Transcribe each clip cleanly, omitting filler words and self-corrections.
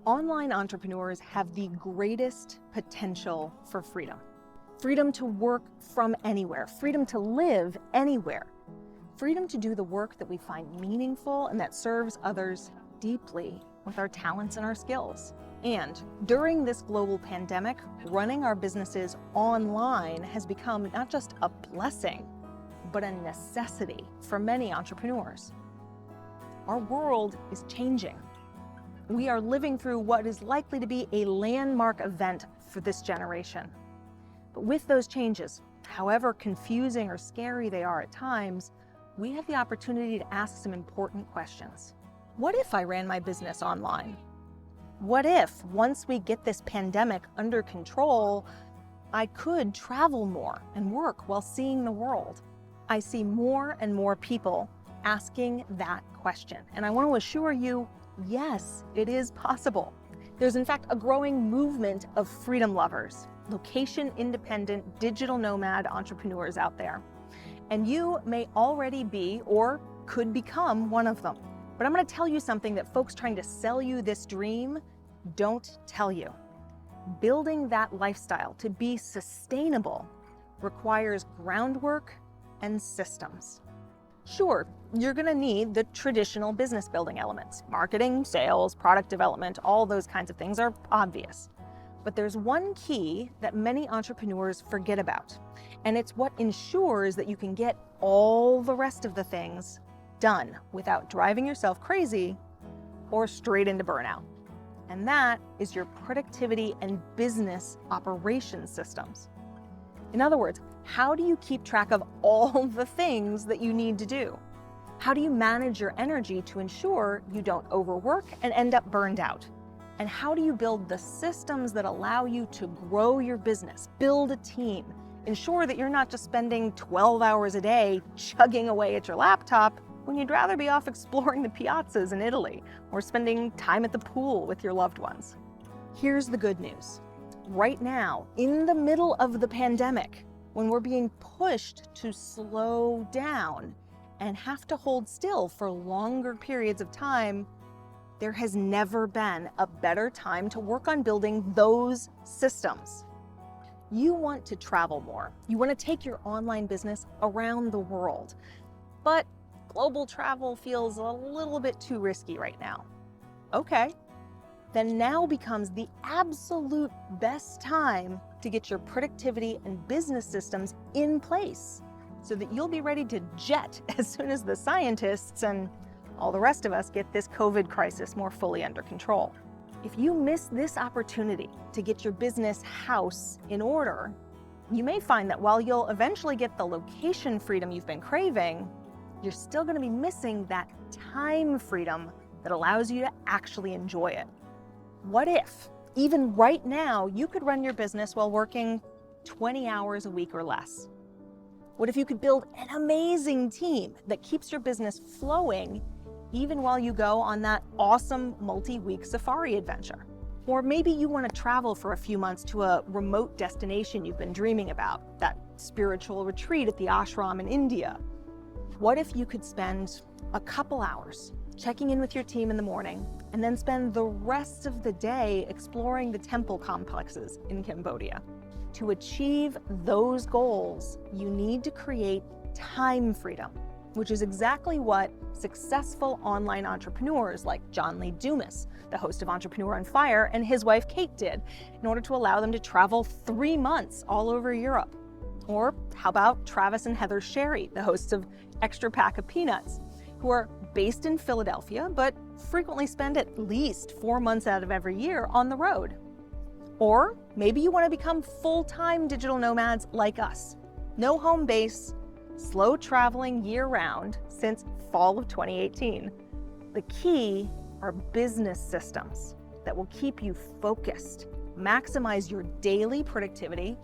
Online entrepreneurs have the greatest potential for freedom. Freedom to work from anywhere, freedom to live anywhere, freedom to do the work that we find meaningful and that serves others deeply with our talents and our skills. And during this global pandemic, running our businesses online has become not just a blessing, but a necessity for many entrepreneurs. Our world is changing. We are living through what is likely to be a landmark event for this generation. But with those changes, however confusing or scary they are at times, we have the opportunity to ask some important questions. What if I ran my business online? What if, once we get this pandemic under control, I could travel more and work while seeing the world? I see more and more people asking that question, and I want to assure you, yes, it is possible. There's in fact a growing movement of freedom lovers, location-independent digital nomad entrepreneurs out there. And you may already be or could become one of them. But I'm going to tell you something that folks trying to sell you this dream don't tell you. Building that lifestyle to be sustainable requires groundwork and systems. Sure, you're going to need the traditional business building elements. Marketing, sales, product development, all those kinds of things are obvious. But there's one key that many entrepreneurs forget about, and it's what ensures that you can get all the rest of the things done without driving yourself crazy or straight into burnout. And that is your productivity and business operations systems. In other words, how do you keep track of all the things that you need to do? How do you manage your energy to ensure you don't overwork and end up burned out? And how do you build the systems that allow you to grow your business, build a team, ensure that you're not just spending 12 hours a day chugging away at your laptop when you'd rather be off exploring the piazzas in Italy or spending time at the pool with your loved ones? Here's the good news. Right now, in the middle of the pandemic, when we're being pushed to slow down and have to hold still for longer periods of time, there has never been a better time to work on building those systems. You want to travel more. You want to take your online business around the world, but global travel feels a little bit too risky right now. Okay. Then now becomes the absolute best time to get your productivity and business systems in place so that you'll be ready to jet as soon as the scientists and all the rest of us get this COVID crisis more fully under control. If you miss this opportunity to get your business house in order, you may find that while you'll eventually get the location freedom you've been craving, you're still going to be missing that time freedom that allows you to actually enjoy it. What if, even right now, you could run your business while working 20 hours a week or less? What if you could build an amazing team that keeps your business flowing even while you go on that awesome multi-week safari adventure? Or maybe you want to travel for a few months to a remote destination you've been dreaming about, that spiritual retreat at the ashram in India. What if you could spend a couple hours checking in with your team in the morning and then spend the rest of the day exploring the temple complexes in Cambodia? To achieve those goals, you need to create time freedom, which is exactly what successful online entrepreneurs like John Lee Dumas, the host of Entrepreneur on Fire, and his wife Kate did in order to allow them to travel 3 months all over Europe. Or how about Travis and Heather Sherry, the hosts of Extra Pack of Peanuts, who are based in Philadelphia, but frequently spend at least 4 months out of every year on the road. Or maybe you want to become full-time digital nomads like us. No home base, slow traveling year-round since fall of 2018. The key are business systems that will keep you focused, maximize your daily productivity,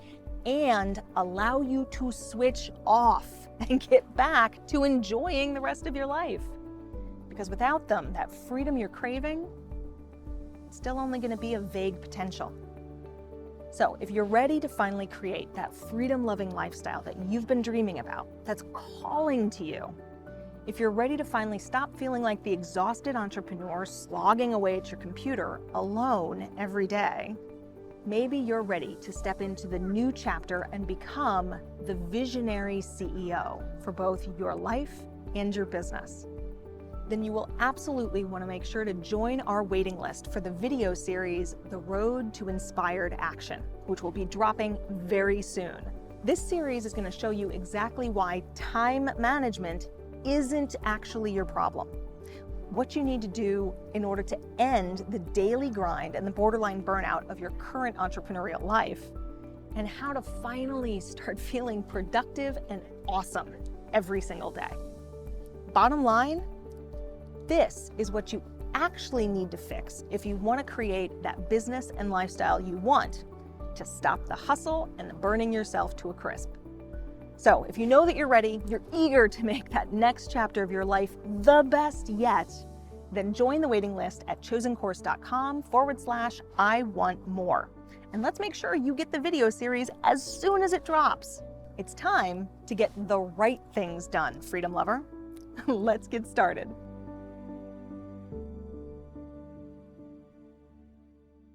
and allow you to switch off and get back to enjoying the rest of your life. Because without them, that freedom you're craving, it's still only going to be a vague potential. So if you're ready to finally create that freedom-loving lifestyle that you've been dreaming about, that's calling to you, If you're ready to finally stop feeling like the exhausted entrepreneur slogging away at your computer alone every day, maybe you're ready to step into the new chapter and become the visionary CEO for both your life and your business. Then you will absolutely want to make sure to join our waiting list for the video series, The Road to Inspired Action, which will be dropping very soon. This series is going to show you exactly why time management isn't actually your problem, what you need to do in order to end the daily grind and the borderline burnout of your current entrepreneurial life, and how to finally start feeling productive and awesome every single day. Bottom line, this is what you actually need to fix if you want to create that business and lifestyle you want to stop the hustle and the burning yourself to a crisp. So if you know that you're ready, you're eager to make that next chapter of your life the best yet, then join the waiting list at chosencourse.com/I want more. And let's make sure you get the video series as soon as it drops. It's time to get the right things done, Freedom Lover. Let's get started.